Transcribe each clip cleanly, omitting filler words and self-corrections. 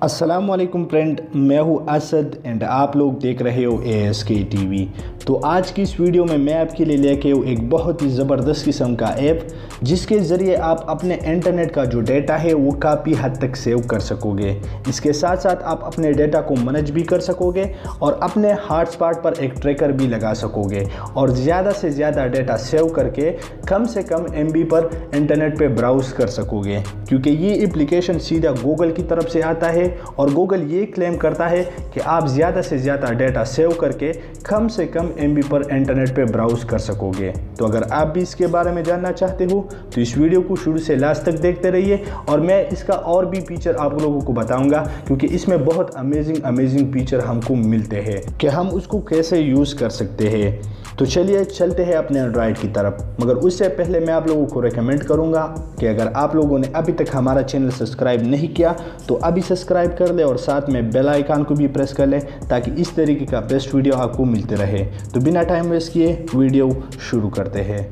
अस्सलामुअलैकुम फ्रेंड, मैं हूँ असद एंड आप लोग देख रहे हो ASK TV। तो आज की इस वीडियो में मैं आपके लिए लेके हूँ एक बहुत ही ज़बरदस्त किस्म का ऐप जिसके ज़रिए आप अपने इंटरनेट का जो डेटा है वो काफ़ी हद तक सेव कर सकोगे। इसके साथ साथ आप अपने डेटा को मैनेज भी कर सकोगे और अपने हॉटस्पॉट पर एक ट्रैकर भी लगा सकोगे और ज़्यादा से ज़्यादा डेटा सेव करके कम से कम MB पर इंटरनेट पे ब्राउज़ कर सकोगे, क्योंकि ये एप्लीकेशन सीधा गूगल की तरफ से आता है और गूगल ये क्लेम करता है कि आप ज़्यादा से ज़्यादा डेटा सेव करके कम से कम MB पर इंटरनेट पे ब्राउज़ कर सकोगे। तो अगर आप भी इसके बारे में जानना चाहते हो तो इस वीडियो को शुरू से लास्ट तक देखते रहिए और मैं इसका और भी फीचर आप लोगों को बताऊंगा, क्योंकि इसमें बहुत अमेजिंग फीचर हमको मिलते हैं कि हम उसको कैसे यूज़ कर सकते हैं। तो चलिए चलते हैं अपने एंड्रॉयड की तरफ, मगर उससे पहले मैं आप लोगों को रेकमेंड करूंगा कि अगर आप लोगों ने अभी तक हमारा चैनल सब्सक्राइब नहीं किया तो अभी सब्सक्राइब कर ले और साथ में बेल आइकन को भी प्रेस कर ले ताकि इस तरीके का बेस्ट वीडियो आपको मिलते रहे। तो बिना टाइम वेस्ट किए वीडियो शुरू करते हैं।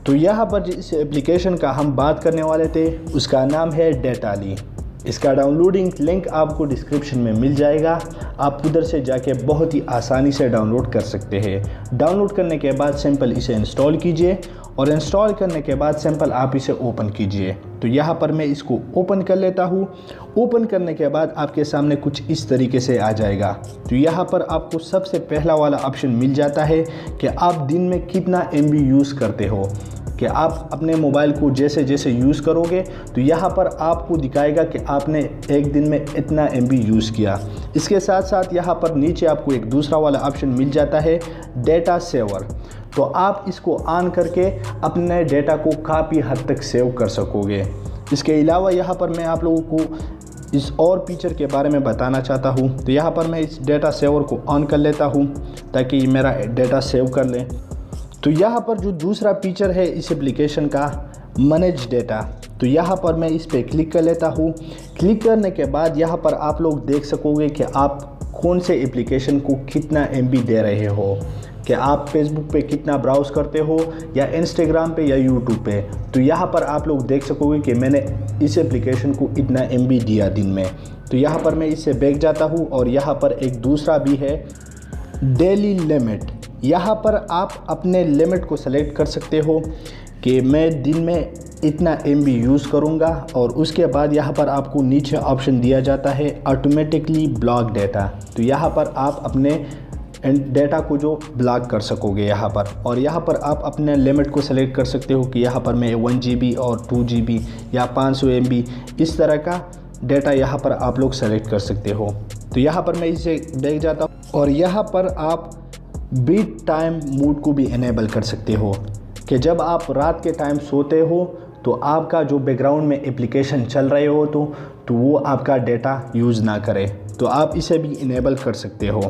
तो यहाँ पर जिस एप्लीकेशन का हम बात करने वाले थे उसका नाम है डेटाली। इसका डाउनलोडिंग लिंक आपको डिस्क्रिप्शन में मिल जाएगा, आप उधर से जाके बहुत ही आसानी से डाउनलोड कर सकते हैं। डाउनलोड करने के बाद सिंपल इसे इंस्टॉल कीजिए और इंस्टॉल करने के बाद सिंपल आप इसे ओपन कीजिए। तो यहाँ पर मैं इसको ओपन कर लेता हूँ। ओपन करने के बाद आपके सामने कुछ इस तरीके से आ जाएगा। तो यहाँ पर आपको सबसे पहला वाला ऑप्शन मिल जाता है कि आप दिन में कितना MB यूज़ करते हो, कि आप अपने मोबाइल को जैसे जैसे यूज़ करोगे तो यहाँ पर आपको दिखाएगा कि आपने एक दिन में इतना MB यूज़ किया। इसके साथ साथ यहाँ पर नीचे आपको एक दूसरा वाला ऑप्शन मिल जाता है डेटा सेवर। तो आप इसको ऑन करके अपने डेटा को काफ़ी हद तक सेव कर सकोगे। इसके अलावा यहाँ पर मैं आप लोगों को इस और फीचर के बारे में बताना चाहता हूँ। तो यहाँ पर मैं इस डेटा सेवर को ऑन कर लेता हूँ ताकि मेरा डेटा सेव कर लें। तो यहाँ पर जो दूसरा फीचर है इस एप्लीकेशन का, मैनेज डेटा, तो यहाँ पर मैं इस पर क्लिक कर लेता हूँ। क्लिक करने के बाद यहाँ पर आप लोग देख सकोगे कि आप कौन से एप्लीकेशन को कितना MB दे रहे हो, कि आप फेसबुक पे कितना ब्राउज़ करते हो या इंस्टाग्राम पे या यूट्यूब पे। तो यहाँ पर आप लोग देख सकोगे कि मैंने इस एप्लीकेशन को इतना MB दिया दिन में। तो यहाँ पर मैं इससे बैक जाता हूँ और यहाँ पर एक दूसरा भी है डेली लिमिट। यहाँ पर आप अपने लिमिट को सेलेक्ट कर सकते हो कि मैं दिन में इतना MB यूज़ करूँगा और उसके बाद यहाँ पर आपको नीचे ऑप्शन दिया जाता है ऑटोमेटिकली ब्लॉक डेटा। तो यहाँ पर आप अपने डेटा को जो ब्लॉक कर सकोगे यहाँ पर, और यहाँ पर आप अपने लिमिट को सेलेक्ट कर सकते हो कि यहाँ पर मैं 1 GB और 2 GB या 500 MB इस तरह का डेटा यहाँ पर आप लोग सेलेक्ट कर सकते हो। तो यहाँ पर मैं इसे देख जाता हूँ और यहाँ पर आप बीट टाइम मोड को भी इनेबल कर सकते हो कि जब आप रात के टाइम सोते हो तो आपका जो बैकग्राउंड में एप्लीकेशन चल रहे हो तो वो आपका डेटा यूज़ ना करे। तो आप इसे भी इनेबल कर सकते हो।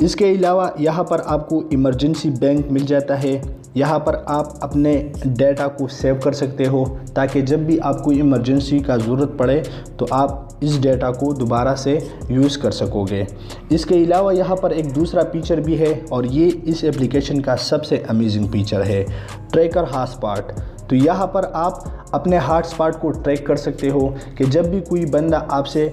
इसके अलावा यहाँ पर आपको इमरजेंसी बैंक मिल जाता है। यहाँ पर आप अपने डेटा को सेव कर सकते हो ताकि जब भी आपको इमरजेंसी का ज़रूरत पड़े तो आप इस डेटा को दोबारा से यूज़ कर सकोगे। इसके अलावा यहाँ पर एक दूसरा फीचर भी है और ये इस एप्लीकेशन का सबसे अमेजिंग फीचर है, ट्रैकर हॉटस्पॉट। तो यहाँ पर आप अपने हॉटस्पॉट को ट्रैक कर सकते हो कि जब भी कोई बंदा आपसे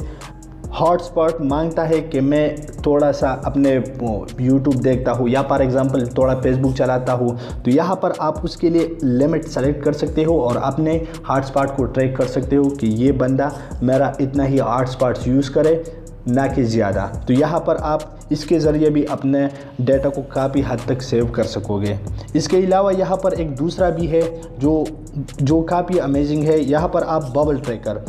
हॉटस्पॉट मांगता है कि मैं थोड़ा सा अपने यूट्यूब देखता हूँ या फॉर एग्ज़ाम्पल थोड़ा फेसबुक चलाता हूँ, तो यहाँ पर आप उसके लिए लिमिट सेलेक्ट कर सकते हो और अपने हॉटस्पॉट को ट्रैक कर सकते हो कि ये बंदा मेरा इतना ही हॉटस्पॉट यूज़ करे, ना कि ज़्यादा। तो यहाँ पर आप इसके ज़रिए भी अपने डेटा को काफ़ी हद तक सेव कर सकोगे। इसके अलावा यहाँ पर एक दूसरा भी है जो काफ़ी अमेजिंग है। यहाँ पर आप बबल ट्रैकर,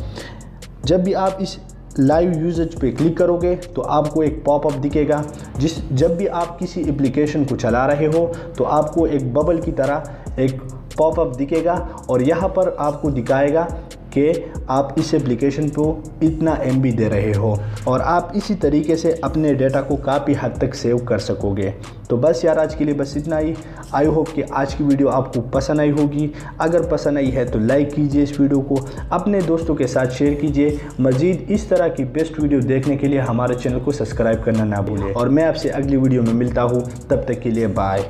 जब भी आप इस लाइव यूजेज पे क्लिक करोगे तो आपको एक पॉपअप दिखेगा। जब भी आप किसी एप्लीकेशन को चला रहे हो तो आपको एक बबल की तरह एक पॉपअप दिखेगा और यहाँ पर आपको दिखाएगा कि आप इस एप्लीकेशन को इतना MB दे रहे हो, और आप इसी तरीके से अपने डेटा को काफ़ी हद तक सेव कर सकोगे। तो बस यार आज के लिए बस इतना ही। आई होप कि आज की वीडियो आपको पसंद आई होगी। अगर पसंद आई है तो लाइक कीजिए इस वीडियो को, अपने दोस्तों के साथ शेयर कीजिए। मज़ीद इस तरह की बेस्ट वीडियो देखने के लिए हमारे चैनल को सब्सक्राइब करना ना भूलें, और मैं आपसे अगली वीडियो में मिलता हूँ। तब तक के लिए बाय।